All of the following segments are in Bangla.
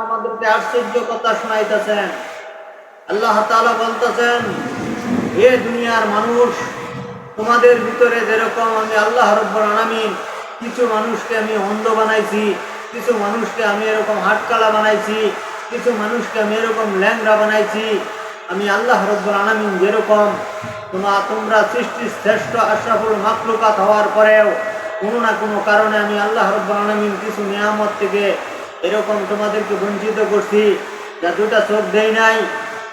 আমাদেরকে আশ্চর্য কথা শোনাইতেছেন। আল্লাহ তাআলা বলতেছেন, হে দুনিয়ার মানুষ, তোমাদের ভিতরে যেরকম আমি আল্লাহ রাব্বুল আলামিন কিছু মানুষকে আমি অন্ধ বানাইছি, কিছু মানুষকে আমি এরকম হাটকালা বানাইছি, কিছু মানুষকে আমি এরকম ল্যাংড়া বানাইছি। আমি আল্লাহ রাব্বুল আলামিন যেরকম তোমরা সৃষ্টির শ্রেষ্ঠ আশরাফুল মাখলুকাত হওয়ার পরেও কোনো না কোনো কারণে আমি আল্লাহ রাব্বুল আলামিন কিছু নিয়ামত থেকে এরকম তোমাদেরকে বঞ্চিত করছি। যা দুটা চোখ দেই নাই,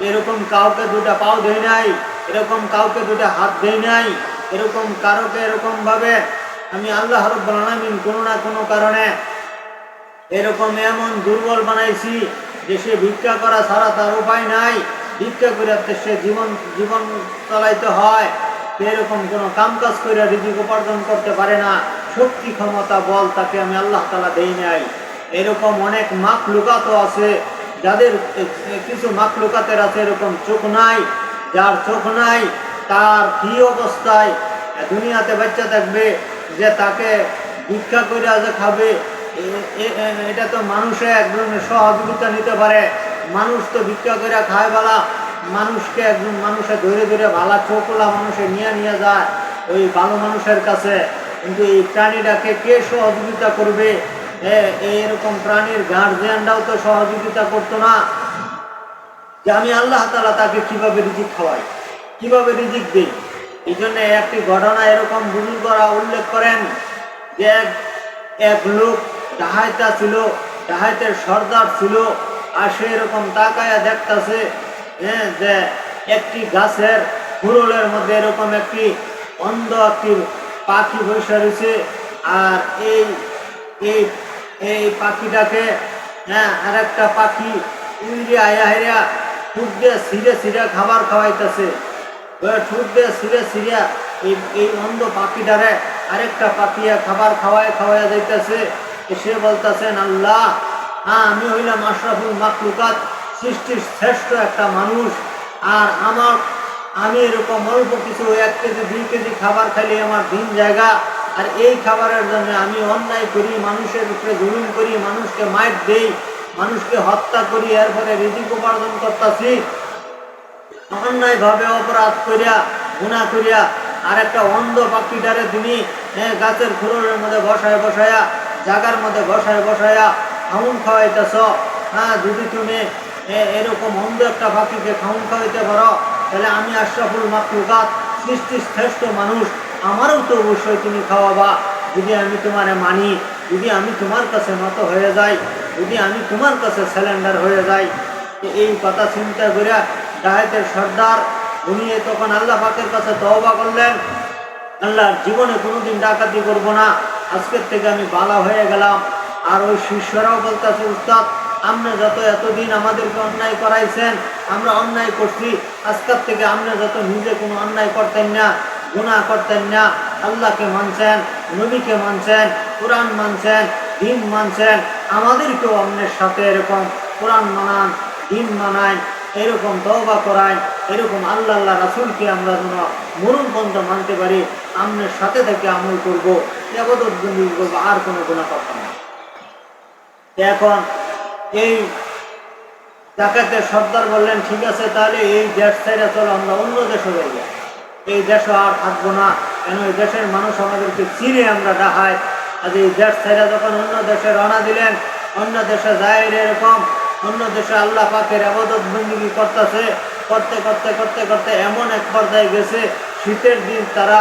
এরকম কাউকে দুটা পাও দেই নাই, এরকম কাউকে দুটা হাত দেই নাই, এরকম কারোকে এরকম ভাবে আমি আল্লাহ রাব্বুল আলামিন কোনো না কোনো কারণে এরকম এমন দুর্বল বানাইছি যে সে ভিক্ষা করা ছাড়া তার উপায় নাই। ভিক্ষা করে সে জীবন চালাইতে হয়, এরকম কোনো কাম কাজ করে রিজিক উপার্জন করতে পারে না। শক্তি ক্ষমতা বল তাকে আমি আল্লাহ তাআলা দেই নাই। এরকম অনেক মাখলুকাতও আছে, যাদের কিছু মাখলুকাতের আছে এরকম চোখ নাই। যার চোখ নাই তার কি অবস্থায় দুনিয়াতে বাচ্চা থাকবে যে তাকে ভিক্ষা করে যে খাবে? এটা তো মানুষে এক ধরনের সহযোগিতা নিতে পারে। মানুষ তো ভিক্ষা করে খায় বালা, মানুষকে একজন মানুষে ধরে ধরে ভালা চোখলা মানুষে নিয়ে যায় ওই ভালো মানুষের কাছে। কিন্তু এই প্রাণীটাকে কে সহযোগিতা করবে? এরকম প্রাণীর গার্জিয়ানরাও তো সহযোগিতা করতো না যে আমি আল্লাহ তাআলা তাকে কিভাবে রিজিক খাওয়াই, কিভাবে রিজিক দিই। এই জন্য একটি ঘটনা এরকম বুজুর্গরা উল্লেখ করেন যে এক লোক ডাহাইতা ছিল, ডাহাইতের সর্দার ছিল। আর সে এরকম তাকায়া দেখতেছে যে একটি গাছের হুরলের মধ্যে এরকম একটি অন্ধ একটি পাখি বসে রয়েছে। আর এই এই এই পাখিটাকে আর একটা পাখি উড়িয়া আয়া ঠুট দিয়ে ছিঁড়ে খাবার খাওয়াইতেছে। ঠুট দিয়ে ছিঁড়ে এই অন্ধ পাখিটারে আরেকটা পাখিয়া খাবার খাওয়াইয়া যাইতেছে। সে বলতেছেন, আল্লাহ, আমি হইলাম আশরাফুল মাখলুকাত, সৃষ্টির শ্রেষ্ঠ একটা মানুষ। আর আমি এরকম অল্প কিছু 1 কেজি 2 কেজি খাবার খাইলে আমার দিন জায়গা। আর এই খাবারের জন্য আমি অন্যায় করি, মানুষের উপরে জুলুম করি, মানুষকে মাইর দেই, মানুষকে হত্যা করি, এরপরে রিজিক উপার্জন করতেছি। অন্যায়ভাবে অপরাধ করিয়া গুনাহ করিয়া আর একটা অন্ধ পাখিটারে তুমি গাছের খুরলের মধ্যে বসায়া জাগার মধ্যে বসায়া খাউন খাওয়াইতেছ। যদি তুমি এরকম অন্ধ একটা পাখিকে খাউন খাওয়াইতে পারো, তাহলে আমি আশরাফুল মাখলুকাত, সৃষ্টির শ্রেষ্ঠ মানুষ, আমারও তো অবশ্যই তুমি খাওয়াবা। যদি আমি তোমারে মানি, যদি আমি তোমার কাছে নত হয়ে যাই, যদি আমি তোমার কাছে স্যালেন্ডার হয়ে যাই। এই কথা চিন্তা করে ডাহাইতের সর্দার উনি তখন আল্লাহ পাকের কাছে তওবা করলেন, আল্লাহর জীবনে কোনোদিন ডাকাতি করব না, আজকের থেকে আমি বালা হয়ে গেলাম। আর ওই শিষ্যরাও বলতেছে, উস্তাদ, আপনি যত এতদিন আমাদেরকে অন্যায় করাইছেন, আমরা অন্যায় করছি, আজকের থেকে আপনি যত নিজে কোনো অন্যায় করতেন না, গুনাহ করতেন না, আল্লাহকে মানছেন, নবীকে মানছেন, কোরআন মানছেন, দিন মানছেন, আমাদেরকেও আপনার সাথে এরকম কোরআন মানান, দিন মানায়, এরকম তওবা করায়, এরকম আল্লাহ রাসূলকে আমরা যেন মরণ পর্যন্ত মানতে পারি, আপনার সাথে থেকে আমল করবো, ইবাদত বন্দেগী করবো, আর কোনো গুনাহ করতাম না। এখন এই ডাকাতের সর্দার বললেন, ঠিক আছে, তাহলে এই দেশ ছেড়ে চলো, আমরা অন্য দেশে যাই, এই দেশে আর থাকবো না, কেন এই দেশের মানুষ আমাদেরকে চিনে আমরা ডাহাই। আজ এই দেশ ছেড়ে যখন অন্য দেশে রওনা দিলেন, অন্য দেশে যায় এরকম অন্য দেশে আল্লাহ পাকের ইবাদত বন্দেগী করতেছে, করতে এমন এক পর্যায়ে গেছে, শীতের দিন তারা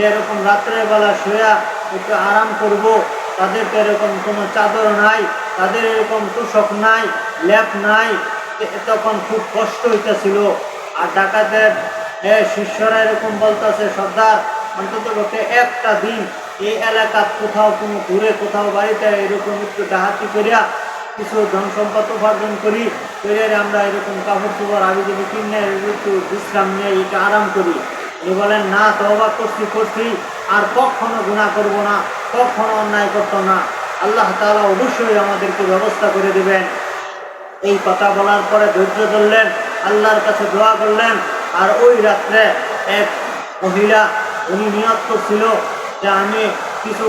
এরকম রাত্রের বেলা শুয়া একটু আরাম করব, তাদের তো এরকম কোনো চাদর নাই, তাদের এরকম তোষক নাই, লেপ নাই, তখন খুব কষ্ট হইতেছিল। আর ডাকাতের শিষ্যরা এরকম বলতেছে, সর্দার, অন্তত একটা দিন এই এলাকার কোথাও কোনো দূরে কোথাও বাড়িতে এরকম একটু ডাহাতি করিয়া কিছু ধন সম্পদ উপার্জন করি, আমরা এরকম কাপড় চোপড় আমি যদি কিনে একটু বিশ্রাম নিয়ে একটু আরাম করি। উনি বলেন, না, তওবা করছি, আর কখনো গুনাহ করব না, কখনো অন্যায় করতো না, আল্লাহ তাআলা অবশ্যই আমাদেরকে ব্যবস্থা করে দেবেন। এই কথা বলার পরে ধৈর্য ধরলেন, আল্লাহর কাছে দোয়া করলেন। আর ওই রাত্রে এক মহিলা, উনি নিয়ত করছিল যে আমি কিছু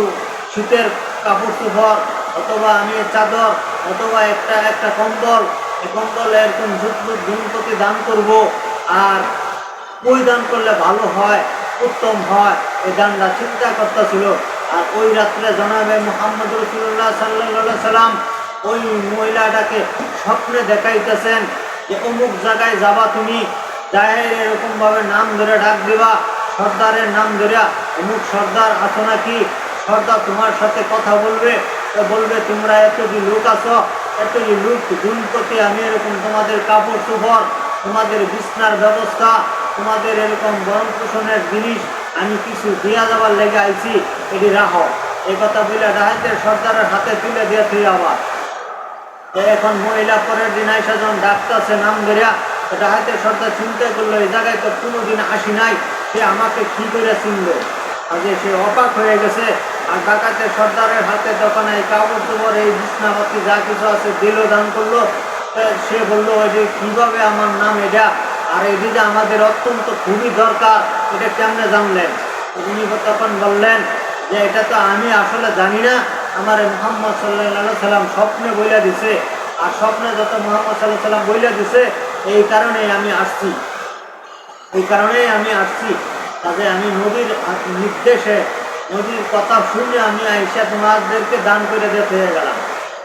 শীতের কাপড় চোপড় অথবা আমি চাদর অথবা একটা একটা কম্বল, এই কম্বল এরকম জনপতি দান করব। আর ওই দান করলে ভালো হয়, উত্তম হয়, এই দানটা চিন্তা করতেছিল। আর ওই রাত্রে জনাবে মুহাম্মদ রাসূলুল্লাহ সাল্লাল্লাহু সাল্লাম ওই মহিলাটাকে স্বপ্নে দেখাইতেছেন যে অমুক জায়গায় যাবা তুমি, যাই এরকম ভাবে নাম ধরে ডাক দিবা, সর্দারের নাম ধরে, অমুক সর্দার আছো নাকি, সর্দার তোমার সাথে কথা বলবে, তো বলবে তোমরা এতটি লোক আছো, এতটি লোক গুণপতি, আমি এরকম তোমাদের কাপড় চোপড়, তোমাদের বিছনার ব্যবস্থা, তোমাদের এরকম গরম পোষণের জিনিস আমি কিছু দিয়া যাবার লেগে আইছি, এটি রাখো। এই কথা বলে ডাহাতের সর্দারের হাতে তুলে দিয়ে তুই আবার এখন মহিলা পরের দিন আইসা যখন ডাক্তারছে নাম ধরিয়া, ডাহাতের সর্দার চিন্তা করলো এই জায়গায় তো কোনোদিন আসি নাই, সে আমাকে কি করে চিনলো। আগে সে অবাক হয়ে গেছে। আর ডাকাতের সর্দারের হাতে তখন এই কাপড় চোপড়, এই বিছনাপাতি যা কিছু আছে দিল, দান করলো। সে বললো যে কিভাবে আমার নাম এটা, আর এটি যে আমাদের অত্যন্ত খুবই দরকার, এটা কেমনে জানলেন? উনি তখন বললেন যে এটা তো আমি আসলে জানি না, আমার মুহাম্মদ সাল্লাল্লাহু সাল্লাম স্বপ্নে বইলা দিছে, আর স্বপ্নে যত মুহাম্মদ সাল্লাল্লাহু সাল্লাম বইলা দিছে, এই কারণেই আমি আসছি, এই কারণেই আমি আসছি। তাতে আমি নবীর নির্দেশে, নবীর কথা শুনে আমি আইসা তোমাদেরকে দান করে দিতে হয়ে গেলাম।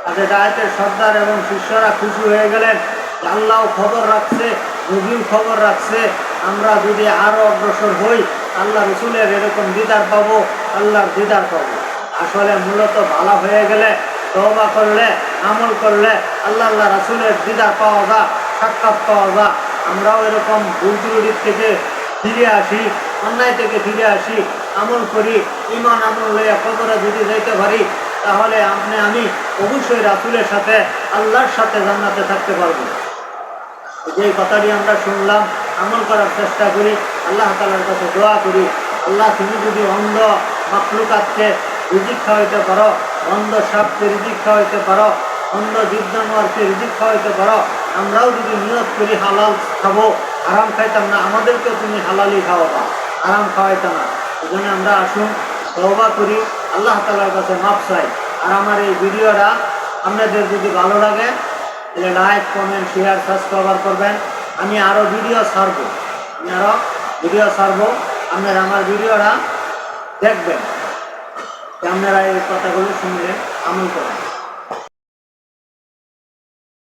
তাতে ডায়েতের সর্দার এবং শিষ্যরা খুশি হয়ে গেলেন। আল্লাহ খবর রাখছে, নবীর খবর রাখছে, আমরা যদি আরো অগ্রসর হই আল্লাহ রসুলের এরকম দিদার পাবো, আল্লাহর দিদার পাবো। আসলে মূলত ভালো হয়ে গেলে, তওবা করলে, আমল করলে আল্লাহ রাসূলের দিদার পাওয়া যায়, সাক্ষাৎ পাওয়া যায়। আমরাও এরকম ভুল ত্রুটি থেকে ফিরে আসি, অন্যায় থেকে ফিরে আসি, আমল করি, ঈমান আমল লইয়া কবরে যদি যাইতে পারি, তাহলে আমি অবশ্যই রাসূলের সাথে, আল্লাহর সাথে জান্নাতে থাকতে পারবো। যে কথাটি আমরা শুনলাম, আমল করার চেষ্টা করি, আল্লাহ তাআলার কাছে দোয়া করি, আল্লাহ তুমি যদি অন্ধ মাখলুকাতকে রিজিক খাওয়াইতে পারো, অন্ধ সাপকে রিজিক খাওয়াইতে পারো, অন্ধ জীব-জানোয়ারকে রিজিক খাওয়াইতে পারো, আমরাও যদি নিয়ত করি হালাল খাবো, আরাম খাইতাম না, আমাদেরকেও তুমি হালালই খাওয়াবা, আরাম খাওয়াইতাম না। এই জন্য আমরা আসুন, তওবা করি, আল্লাহ তাআলার কাছে মাফ চাই। আর আমার এই ভিডিওটা আপনাদের যদি ভালো লাগে তাহলে লাইক, কমেন্ট, শেয়ার, সাবস্ক্রাইব করবেন। আমি আরও ভিডিও ছাড়বো, আপনারা আমার ভিডিওটা দেখবেন, আপনারা এই কথাগুলো শুনলে আমল করেন।